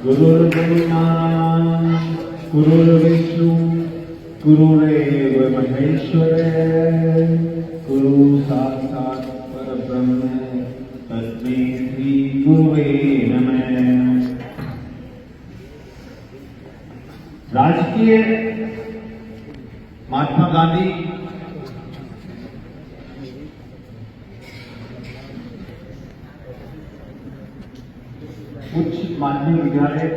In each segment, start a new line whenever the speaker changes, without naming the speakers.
गुरुर्ब्रह्मा गुरुर्विष्णु गुरुरेव महेश्वर गुरु साक्षात् परब्रह्म तस्मै श्री गुरुवे नमः। राजकीय महात्मा गांधी उच्च माध्यमिक विद्यालय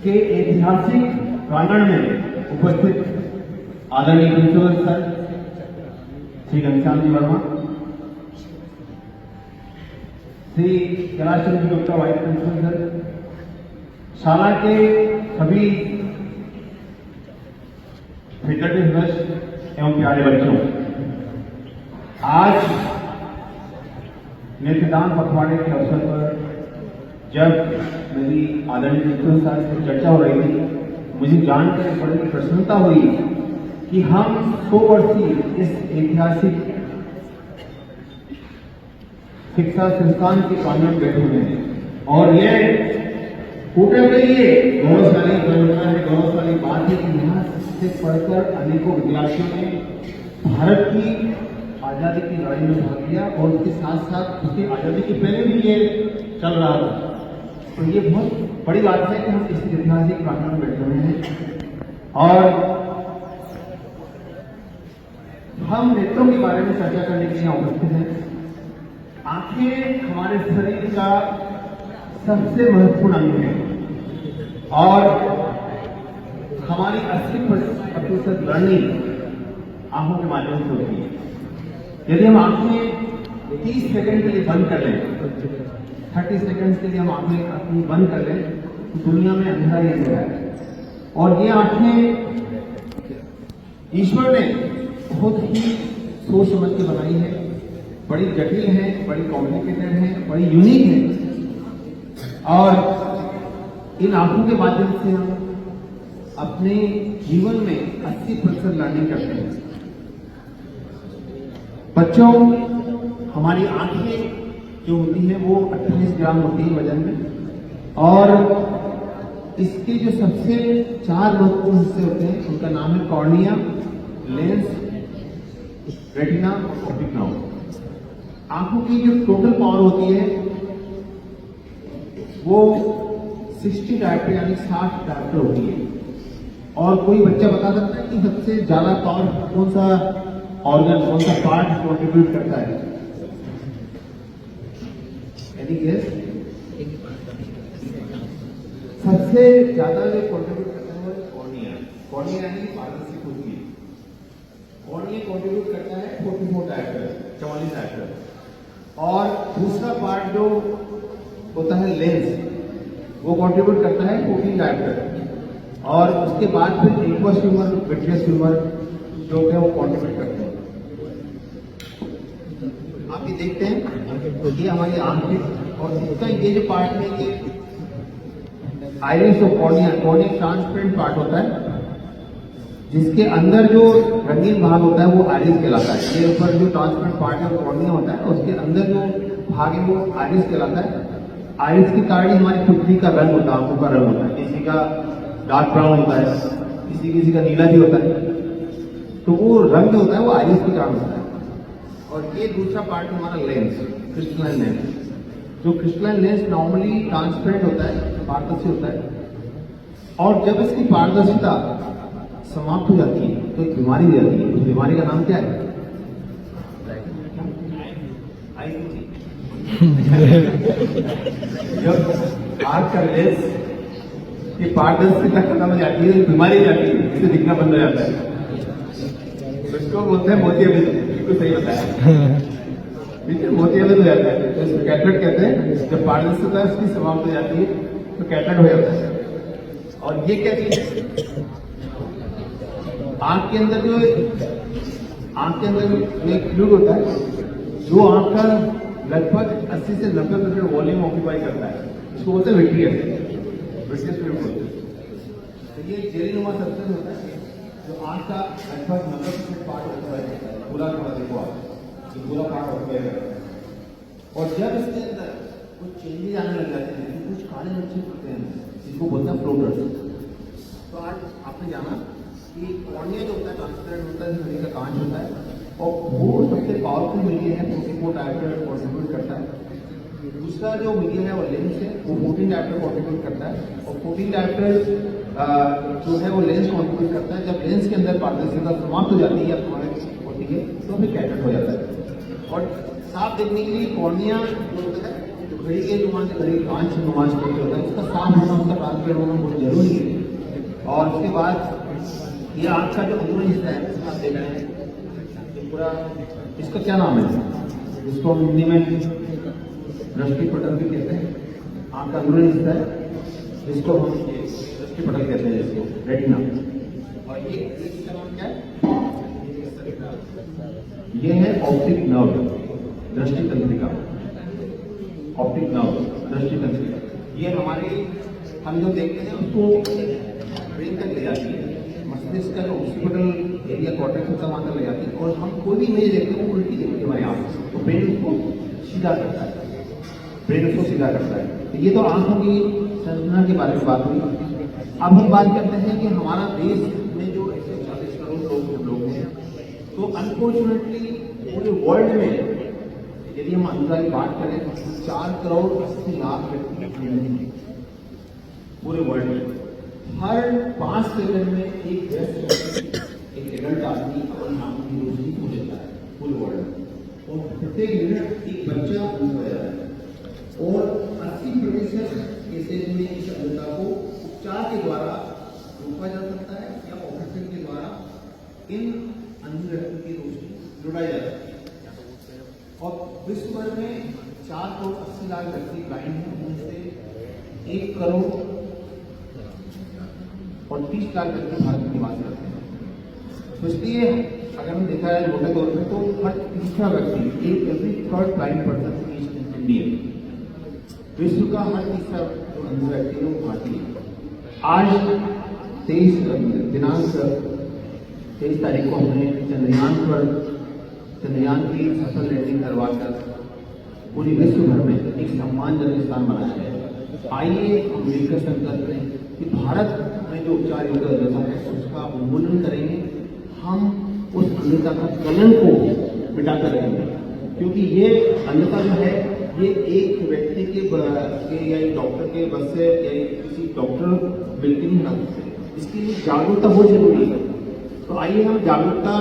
के ऐतिहासिक प्रांगण में उपस्थित आदरणीय principal sir Shri Ghanshyam ji Verma, Shri Kailash Chandra Gupta vice principal sir, शाला के सभी फैकल्टी सदस्य एवं प्यारे बच्चों, आज नेत्रदान पखवाड़े के अवसर पर जब मेरी आदरणीय प्रिंसिपल साहब से चर्चा हो रही थी, मुझे जानकर बड़ी प्रसन्नता हुई कि हम 100 वर्षीय इस ऐतिहासिक शिक्षा संस्थान के प्रांगण में बैठे हुए हैं और ये टूटे के लिए गौरवशाली परियोजना है, गौरवशाली बात है कि यहाँ से पढ़कर अनेकों विद्यार्थियों ने भारत की आजादी की लड़ाई में भाग लिया और उसके साथ साथ उसकी आजादी के पहले भी ये चल रहा था। तो ये बहुत बड़ी बात है कि हम इस ऐतिहासिक प्रांगण में बैठे हुए हैं और हम नेत्रों के बारे में चर्चा करने के लिए उपस्थित हैं। आंखें हमारे शरीर का सबसे महत्वपूर्ण अंग है और हमारी 80% लर्निंग आंखों के माध्यम से होती है। यदि हम आंखें 30 सेकंड के लिए बंद कर लें, 30 सेकंड्स के लिए हम आंखें अपनी बंद कर लें तो दुनिया में अंधेरा ही अंधेरा है। और ये आंखें ईश्वर ने बहुत ही सोच समझ के बनाई है, बड़ी जटिल है, बड़ी कॉम्प्लिकेटेड है, बड़ी यूनिक है और इन आंखों के माध्यम से हम अपने जीवन में 80% लर्निंग करते हैं। बच्चों, हमारी आंखें जो होती है वो 28 ग्राम होती है वजन में और इसके जो सबसे 4 महत्वपूर्ण हिस्से होते हैं उनका नाम है कॉर्निया, लेंस, रेटिना और ऑप्टिक नर्व। आंखों की जो टोटल पावर होती है वो 60 डायप्टर यानी 60 डायप्टर होती है। और कोई बच्चा बता सकता है कि सबसे ज्यादा पावर कौन सा ऑर्गन, कौन सा पार्ट कंट्रीब्यूट करता है? Any guess? सबसे ज्यादा जो कंट्रीब्यूट करता है वो कॉर्निया। कॉर्निया यानी पारदर्शी होती है। कॉर्निया कंट्रीब्यूट करता है 44 डायप्टर, 44 डायप्टर। और दूसरा पार्ट जो होता है लेंस, वो कंट्रीब्यूट करता है 14 डायप्टर। और उसके बाद फिर एक्वस ट्यूमर, विट्रियस ट्यूमर जो है वो कंट्रीब्यूट करते हैं। आप ये देखते हैं ये हमारी आंखें और इसका ये जो पार्ट है ये आइरिस और कॉर्निया, कॉर्निया ट्रांसपेरेंट पार्ट होता है जिसके अंदर जो रंगीन भाग होता है वो आइरिस कहलाता है। ये ऊपर जो ट्रांसपेरेंट पार्ट है वो कॉर्निया होता है और उसके अंदर जो भाग है वो आइरिस कहलाता है। आइरिस के कारण हमारी पृथ्वी का रंग होता है, आंखों का रंग होता है। किसी का डार्क ब्राउन होता है, किसी का नीला भी होता है। तो वो रंग जो होता है वो आइरिस के कारण होता है। और ये दूसरा पार्ट हमारा लेंस, क्रिस्टलाइन लेंस। जो क्रिस्टलाइन लेंस नॉर्मली ट्रांसपेरेंट होता है, पारदर्शी होता है और जब इसकी पारदर्शिता समाप्त हो जाती है तो एक बीमारी हो जाती है। उस बीमारी का नाम क्या है? जब आंख का लेंस की पारदर्शिता खत्म हो जाती है, बीमारी हो जाती है, इससे दिखना बंद हो जाता है। उसको बोलते हैं मोतियाबिंद। बिल्कुल सही बताया, ठीक है, मोतियाबिंद हो जाता है तो इसको कैटरेक्ट कहते हैं। जब पारदर्शिता इसकी समाप्त हो जाती है तो कैटरेक्ट हो जाता है। और ये क्या चीज है? आंख के अंदर जो एक फ्लूइड होता है जो आंख का लगभग 80 से 90% वॉल्यूम ऑक्यूपाई करता है, इसको बोलते हैं विट्रियस फ्लूइड बोलते हैं। तो ये जेलीनुमा सब्सटेंस होता है जो आंख का लगभग 90% पार्ट ऑक्यूपाई करता है। पूरा देखो आप, पूरा पार्ट ऑक्यूपाई करता है। और जब इसके अंदर कुछ चेंजेस आने लग जाते हैं, कुछ काले बच्चे होते हैं जिनको बोलते हैं फ्लोटर्स। तो आज आपने जाना कि कॉर्निया जो होता है ट्रांसपेरेंट होता है, घड़ी का कांच होता है, और वो सबसे पावरफुल मीडिया है, 44 डायोप्टर कॉन्ट्रीब्यूट करता है। दूसरा जो मीडिया है वो लेंस है, वो 14 डायोप्टर कॉन्ट्रीब्यूट करता है, और 14 डायोप्टर जो है वो लेंस कॉन्ट्रीब्यूट करता है। जब लेंस के अंदर पारदर्शिता समाप्त हो जाती है होती है तो फिर कैटेट हो जाता है। और साफ देखने के लिए कॉर्निया जो होता है, जो घड़ी के नुमान से घड़ी कांच नुमान से होता है, उसका साफ होना, उसका ट्रांसपेरेंट होना बहुत जरूरी है। और उसके बाद ये आँख का जो अंदरूनी हिस्सा है इसमें आप देख रहे हैं पूरा, इसका क्या नाम है, इसको हम हिंदी में दृष्टि पटल भी कहते हैं। आँख का अंदरूनी हिस्सा है, इसको हम दृष्टि पटल कहते हैं, इसको रेटिना। और ये इसका नाम क्या है, ये है ऑप्टिक नर्व, दृष्टि तंत्रिका। ऑप्टिक नर्व, दृष्टि तंत्रिका, ये हमारे हम जो देखते हैं उसको ब्रेन तक ले जाती है, मस्तिष्क का जो ऑक्सीपिटल एरिया कॉर्टेक्स होता है वहां तक ले जाती है। और हम कोई भी इमेज देखते हैं वो उल्टी देखते हैं हमारी आँख, तो ब्रेन उसको सीधा करता है, ब्रेन उसको सीधा करता है। तो ये तो आंखों की संरचना के बारे में बात हुई। अब हम बात करते हैं कि हमारा देश में जो 140 करोड़ लोग हैं, तो अनफॉर्चुनेटली पूरे वर्ल्ड में यदि हम अंदाजा की बात करें तो 4 करोड़ 80 लाख व्यक्ति पूरे वर्ल्ड में। हर 5 सेकंड में एक व्यस्त एक एडल्ट आदमी अपनी आंखों की रोशनी खो देता है पूरे वर्ल्ड में, और प्रत्येक मिनट एक बच्चा हो जाता है। और 80% केसेज में इस अंधता को उपचार के द्वारा रोका जा सकता है या ऑपरेशन के द्वारा इन अंध व्यक्ति की रोशनी जुड़ाई जा सकती है। और विश्व भर में 4 करोड़ 80 लाख व्यक्ति ब्लाइंड हैं, उनसे 1 करोड़ और 30 लाख व्यक्ति भारत में निवास करते हैं। तो इसलिए अगर हम देखा जाए मोटे तौर पर तो हर तीसरा व्यक्ति, every third blind person is Indian. विश्व का हर तीसरा जो अंध व्यक्ति है वो भारतीय। आज 23 तारीख को हमने चंद्रयान की सफल लैंडिंग करवाकर पूरे विश्व भर में एक सम्मानजनक स्थान बनाया है। आइए हम मिलकर संकल्प लें कि भारत में जो उपचार योग्य अंधता है उसका उन्मूलन करेंगे, हम उस अंधता का कलंक को मिटाकर रहेंगे। क्योंकि ये अंधता जो है ये एक व्यक्ति के या एक डॉक्टर के बस से या किसी डॉक्टर बिल्कुल नहीं हटा सकते, इसके लिए जागरूकता बहुत जरूरी है। तो आइए हम जागरूकता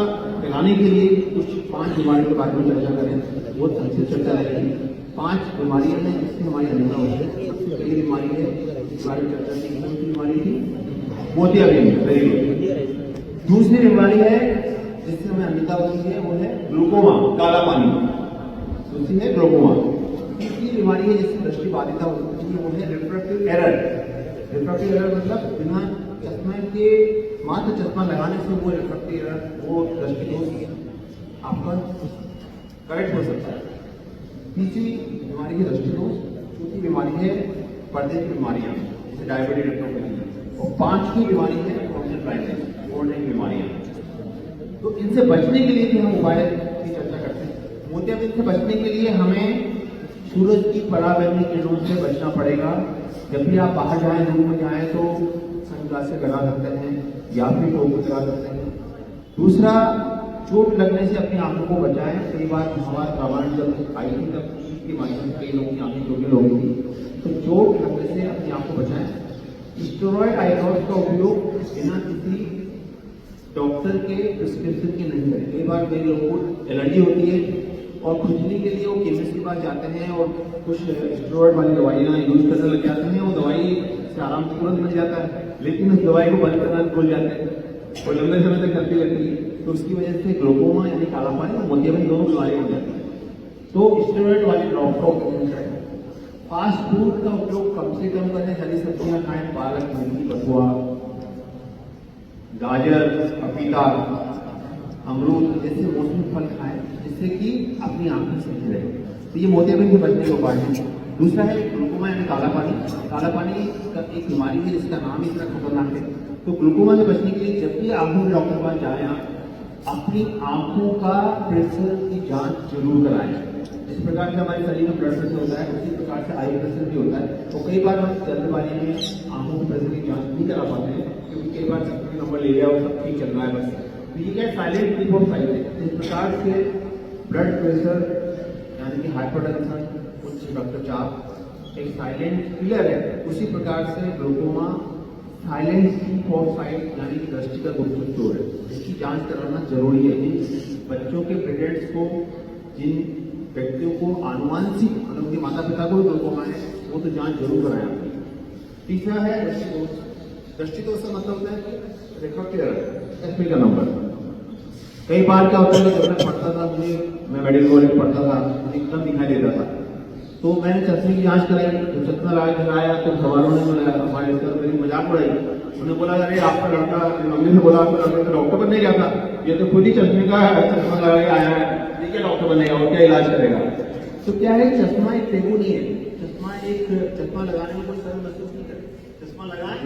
फैलाने के लिए कुछ 5 बीमारियों के बारे में चर्चा करें, बहुत संक्षिप्त चर्चा रहेगी। 5 बीमारियां हैं जिससे हमारी अंधता होती है। पहली बीमारी है, इस बारे में चर्चा की, कौन सी बीमारी थी, मोतियाबिंद। दूसरी बीमारी है जिससे हमें अंधता होती है, वो है ग्लूकोमा, काला पानी। दूसरी है ग्लूकोमा। तीसरी बीमारी है जिससे दृष्टि बाधिता होती है, वो है रिफ्रैक्टिव एरर। रिफ्रैक्टिव एरर मतलब बिना चश्मे के मात्र चश्मा लगाने से वो रिफ्रैक्टिव एरर, वो दृष्टि दोष आपका करेक्ट हो सकता है। तीसरी बीमारी है दृष्टि दोष। चौथी बीमारी है पर्दे की बीमारियां जैसे डायबिटीज, रेटिनोपैथी। और 5वीं बीमारी है कॉर्नियल ब्लाइंडनेस, कॉर्नियल बीमारियां। तो इनसे बचने के लिए भी हम उपाय की चर्चा करते हैं। मोतियाबिंद से बचने के लिए हमें सूरज की पराबैंगनी किरणों से बचना पड़ेगा। जब भी आप बाहर जाएं, धूप में जाएं तो सनग्लासेस लगा सकते हैं या फिर टोपी लगा सकते हैं। दूसरा, चोट लगने से अपनी आंखों को बचाएं। कई बार हवा रावण जब आई थी तब उसके माध्यम से कई लोगों की आंखें चोटें हो गई थी, तो चोट लगने से अपनी आंखों को बचाएं। स्टेरॉइड आई ड्रॉप्स का उपयोग बिना किसी डॉक्टर के प्रिस्क्रिप्शन के नहीं करें। कई बार कई लोगों को एलर्जी होती है और खुजली के लिए वो केमिस्ट के पास जाते हैं और कुछ स्टेरॉइड वाली दवाइयाँ यूज करने लग जाते हैं। वो दवाई से आराम तुरंत मिल जाता है, लेकिन उस दवाई को बंद करना भूल जाते हैं और लंबे समय तक चलती रहती है। तो उसकी वजह से ग्लूकोमा यानी काला पानी और मोतियाबिंद दोनों बीमारियां हो जाती है। तो स्टेरॉइड वाली ड्रॉप का उपयोग करें। फास्ट फूड का उपयोग कम से कम करें। हरी सब्जियां खाएं, पालक, मेथी, बथुआ, गाजर, पपीता, अमरूद जैसे मौसमी फल खाएं, जिससे कि अपनी आंखें सही रहे। तो ये मोतियाबिंद से बचने के उपाय है। दूसरा है ग्लूकोमा यानी काला पानी। काला पानी का एक बीमारी है जिसका नाम इतना खतरनाक है। तो ग्लूकोमा से बचने के लिए जब भी आप डॉक्टर के पास जाएं, आप अपनी आंखों का प्रेशर की जांच जरूर कराएं। जिस प्रकार से हमारे शरीर में ब्लड प्रेशर होता है उसी प्रकार से आई प्रेशर भी होता है। तो कई बार हम जल्दबाजी में आंखों के प्रेशर की जांच नहीं करा पाते हैं, क्योंकि कई बार चक्कर नंबर ले लिया और सब ठीक चल रहा है बस। तो ये क्या साइलेंट रिपोर्ट फाइल है। इस प्रकार से ब्लड प्रेशर यानी कि हाइपरटेंशन, उच्च रक्तचाप एक साइलेंट किलर है। उसी प्रकार से ग्लूकोमा साइलेंट C4 यानी कि दृष्टि का गुप्त चोर है। इसकी जांच कराना जरूरी है। जिन बच्चों के पेरेंट्स को, जिन व्यक्तियों को आनुवांशिक मतलब उनके माता पिता को भी ग्लूकोमा है, वो तो जांच जरूर कराएं। तीसरा है दृष्टि दोष। दृष्टि दोष का मतलब होता है कि रिफ्रैक्टिव एरर, एसपी का नंबर। कई बार क्या होता है कि जब मैं पढ़ता था, मैं मेडिकल कॉलेज पढ़ता था, मुझे एकदम दिखाई देता था, तो मैंने चश्मे की जांच कराई। तो चश्मा लगाया तो सवालों ने हमारे सर मेरी मजाक उड़ाई। उन्होंने बोला अरे आपका लड़का, मम्मी ने बोला आपका लड़का तो डॉक्टर बनने गया था, ये तो खुद ही चश्मे का चश्मा लगा के आया है, ये क्या डॉक्टर बनेगा और क्या इलाज करेगा। तो क्या है, चश्मा एक टेबू नहीं है। चश्मा लगाने में कोई शर्म महसूस नहीं करे। चश्मा लगाने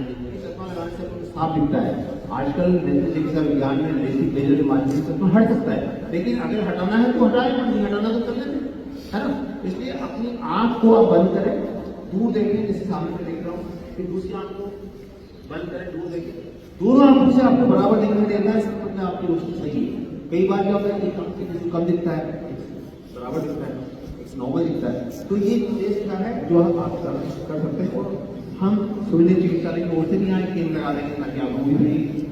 से साफ दिखता है। आजकल नेत्र चिकित्सा विज्ञान में बेसिक लेजर के माध्यम से चश्मा हट सकता है, लेकिन अगर हटाना है तो हटाए, नहीं हटाना तो कर लेते, है ना। इसलिए अपनी आंख को आप बंद करें, दूर देखें, जैसे सामने में देख रहा हूँ, फिर दूसरी आंख को बंद करें, दूर देखें। दोनों आंखों से आपको बराबर दिखाई देता है, सब में आपकी रोशनी सही है। कई बार क्या होता है कि कम दिखता है, बराबर दिखता है, नॉर्मल दिखता है। तो ये टेस्ट क्या है जो आप कर सकते हैं। और हम सुविधा चिकित्सालय की ओर से भी यहाँ केंद्र लगा देंगे ताकि आपको भी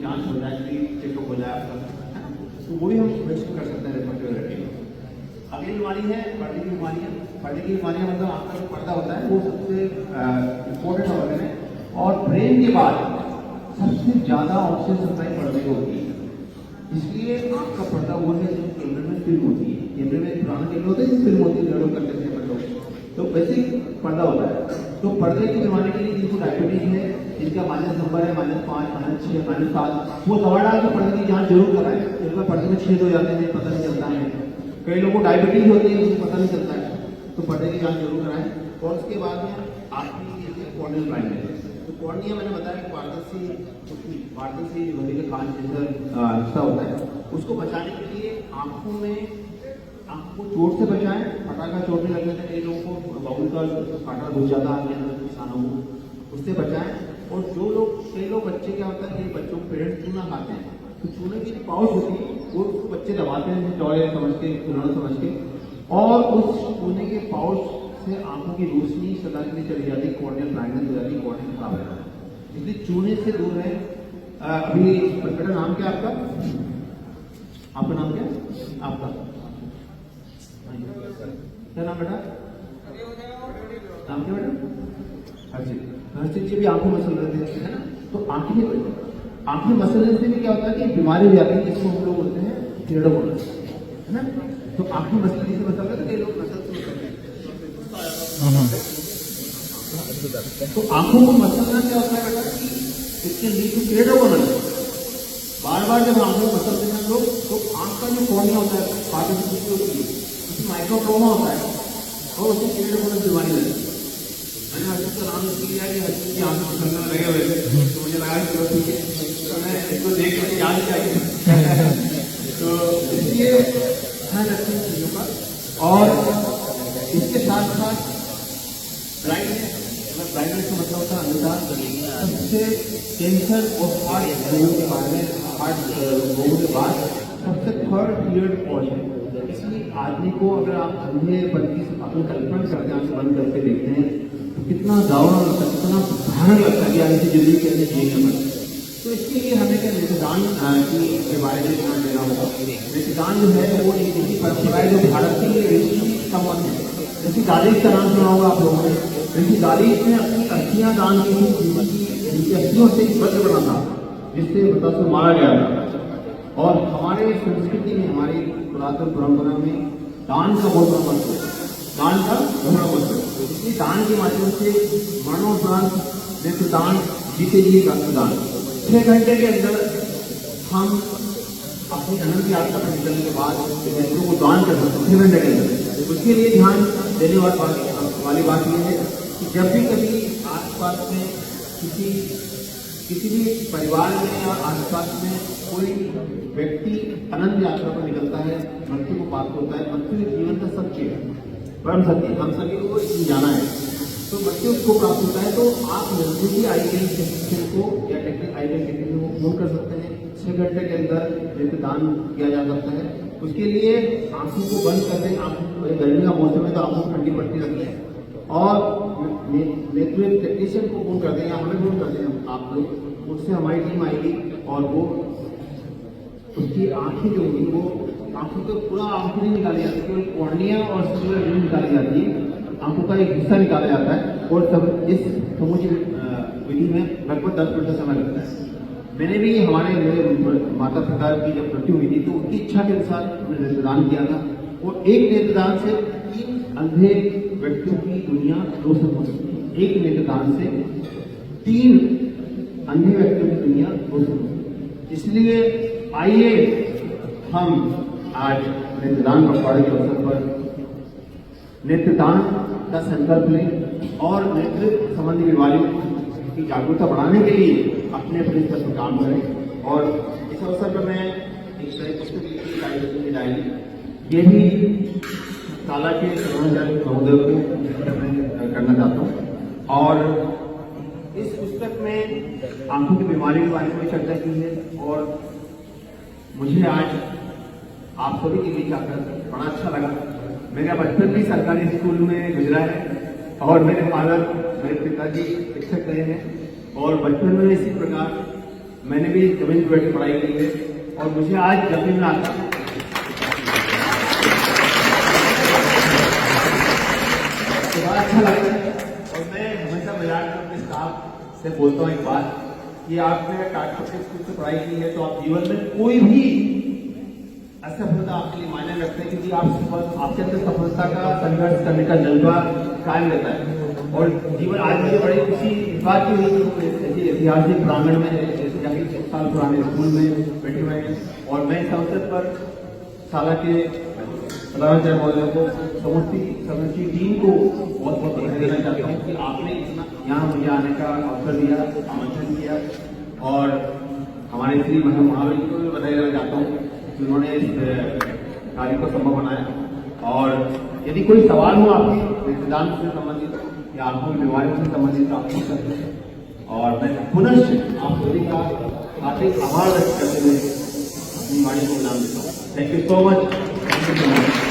जांच हो जाए, चेकअप हो जाए आपका, तो वो भी हम सुनिश्चित कर सकते हैं रिफ्रैक्टिव एरर। अगली बीमारी है पर्दे की बीमारियां। पर्दे की बीमारियां मतलब आपका जो पर्दा होता है वो सबसे इम्पोर्टेंट ऑर्गन है, और ब्रेन के बाद सबसे ज्यादा ऑक्सीजन सप्लाई पर्दे को होती है। इसलिए आपका पर्दा वो है जो कैमरे में फिल्म होती है। कैमरे में पुराना कैमरा होता है, फिल्म होती है, डेवलप कर लेते हैं बच्चों, तो वैसे पर्दा होता है। तो पर्दे की बीमारी के लिए जिनको डायबिटीज है, जिनका माइनस नंबर है -5, -6, -7, वो दवा डाल के पर्दे की जांच जरूर कराएं। कई बार पर्दे में छेद हो जाते हैं, पता नहीं चलता है। कई लोगों को डायबिटीज होती है, उनको पता नहीं चलता है, तो पर्दे की जांच जरूर कराएं। और उसके बाद में आपकी कॉर्नियल ब्लाइंडनेस। तो कॉर्निया मैंने बताया कि पारदर्शी बदले के कांच जैसा हिस्सा होता है, उसको बचाने के लिए आंखों को चोट से बचाएं। फटाका चोट नहीं लगने से कई लोगों को बाउल का कांटा घुस जाता है किसानों को, उससे बचाएं। और कई लोग बच्चे क्या होता है कि बच्चों के पेरेंट्स चूना खाते हैं, तो चूने की जो पाउच होती है वो बच्चे दबाते हैं टॉय समझ के, खिलौना समझ के, और उस चूने के पाउच से आंखों की रोशनी सदा के लिए चली जाती है, कॉर्नियल ब्लाइंडनेस हो जाती है, कॉर्निया खराब हो जाता है। इसलिए चूने से दूर रहे। अभी बेटा नाम क्या आपका नाम क्या आपका क्या नाम बेटा? नाम क्या बेटा? हर्षित जी भी आंखों मसल रहे थे, है ना। तो आंखें मसलने से भी क्या होता है कि बीमारी हो जाती है, जिसको हम लोग बोलते हैं टेढ़ोपन, है ना। तो आंखें मसलने से मसल रहे थे, कई लोग मसल से मसल रहे। तो आंखों को मसलना क्या होता है बेटा कि इसके नीचे टेढ़ोपन है। बार जब आंखों को मसलते हैं लोग, तो आंख का जो कॉर्निया होता है, उसमें माइक्रोट्रोमा होता है, और उससे टेढ़ोपन बीमारी लगती है। मैंने हर्षित का नाम इसलिए लिया कि हर्षित की आंखें मसलने लगे हुए थे, तो मुझे लगा कि चलो ठीक है, तो मैं इसको देख कर याद किया। तो इसलिए ध्यान रखें चीजों का। और इसके साथ साथ ब्लाइंडनेस का मतलब होता है अंधता। सबसे कैंसर और हार्ट रोगों के बारे में, हार्ट रोगों के बाद सबसे थर्ड पीरियड कॉज है। इसलिए आदमी को अगर आप अंधे बल्कि अपनी कल्पना करते हैं, बंद करके देखते हैं, तो कितना दावना लगता है, कितना भयानक लगता है कि आगे से जिंदगी कैसे जिएंगे हम। तो इसके लिए हमें क्या नेत्रदान के बारे में ध्यान देना होगा। नेत्रदान जो है वो एक ऐसी परंपरा है जो भारत के लिए ऋषि संबंध है। ऋषि दालीस का नाम सुना होगा आप लोगों ने। ऋषि दालीस ने अपनी अस्थियां दान की थी, जिनकी अस्थियों से एक वज्र बना था, जिससे बतासुर मारा गया था। और हमारे संस्कृति में, हमारी पुरातन परंपरा में दान का बहुत बड़ा महत्व है। दान का बड़ा महत्व है। इसलिए दान के माध्यम से मरणोपरांत नेत्रदान, जीते जी रक्तदान, 6 घंटे के अंदर हम अपनी अनंत यात्रा पर निकलने के बाद नेत्रों को दान कर सकते हैं 6 घंटे के अंदर। उसके लिए ध्यान देने वाली बात यह है कि जब भी कभी आसपास में किसी किसी भी परिवार में या आसपास में कोई व्यक्ति अनंत यात्रा पर निकलता है, मृत्यु को प्राप्त होता है। मृत्यु जीवन का सत्य है, परम सत्य, हम सभी को जाना है। तो मृत्यु को प्राप्त होता है तो आप नजदीकी आईवीएम टेक्नीशियन को या आईवीएम टेक्नीशियन को फोन कर सकते हैं। 6 घंटे के अंदर नेत्रदान किया जा सकता है। उसके लिए आंखों को बंद कर दें। गर्मी का मौसम है तो आंखों को ठंडी पट्टी रख लें और नेत्र टेक्नीशियन को फोन कर दें या हमें फोन कर दें आप लोग, उससे हमारी टीम आएगी और वो उसकी आंखें जो होंगी वो आंखों को पूरा आंखें नहीं निकाली जाती, केवल कॉर्निया और सिल्वर रिंग निकाली जाती है। आंखों का एक हिस्सा निकाला जाता है और सब इस समूची विधि में लगभग 10 मिनट का समय लगता है। मैंने भी मेरे माता पिता की जब मृत्यु हुई थी तो उनकी इच्छा के अनुसार हमने नेत्रदान किया था और एक नेत्रदान से 3 अंधे व्यक्तियों की दुनिया रोशन हो सकती है। एक नेत्रदान से 3 अंधे व्यक्तियों की दुनिया रोशन हो सकती है। इसलिए आइए हम आज नेत्रदान पखवाड़े के अवसर पर नेत्रदान का संकल्प लें और नेत्र संबंधी बीमारियों की जागरूकता बढ़ाने के लिए अपने अपने स्तर पर काम करें। और इस अवसर पर मैं एक नई पुस्तक लिखी डायरी, ये भी साला के कर्मचारी महोदय को करना चाहता हूँ। और इस पुस्तक में आंखों की बीमारी के बारे में चर्चा की है और मुझे आज आप सभी के बीच आकर बड़ा अच्छा लगा। मेरा बचपन भी सरकारी स्कूल में गुजरा है और मेरे फादर, मेरे पिताजी शिक्षक रहे हैं और बचपन में इसी प्रकार मैंने भी जमीन पर बैठ पढ़ाई की है। और मुझे आज जब भी मैं आता हूँ तो बड़ा अच्छा लगता है। और मैं हमेशा मजाक में अपने स्टाफ से बोलता हूँ एक बात कि आपने टाटा स्कूल से पढ़ाई की है तो आप जीवन में कोई भी असफलता आपके लिए मायने रखते हैं, क्योंकि आपके अंदर सफलता का संघर्ष करने का जज्बा कायम रहता है। और जीवन आज मुझे बड़ी खुशी इस बात की हुई कि ऐतिहासिक प्रांगण में जैसे जाके 100 साल पुराने स्कूल में बैठे हुए हैं और मैं इस अवसर पर साला के प्रधानाचार्य महोदय को समूची टीम को बहुत बहुत बधाई देना चाहता हूँ कि आपने यहाँ मुझे आने का अवसर दिया, आमंत्रण किया। और हमारे श्री महावीर जी को भी बधाई देना चाहता हूँ कि उन्होंने इस कार्य को संभव बनाया। और यदि कोई सवाल हो आपके नेत्रदान से संबंधित या आंखों की बीमारियों से संबंधित आप पूछ सकते हैं। और मैं पुनः आप सभी का हार्दिक आभार व्यक्त करते हुए अपनी वाणी को नाम देता हूँ। Thank you so much.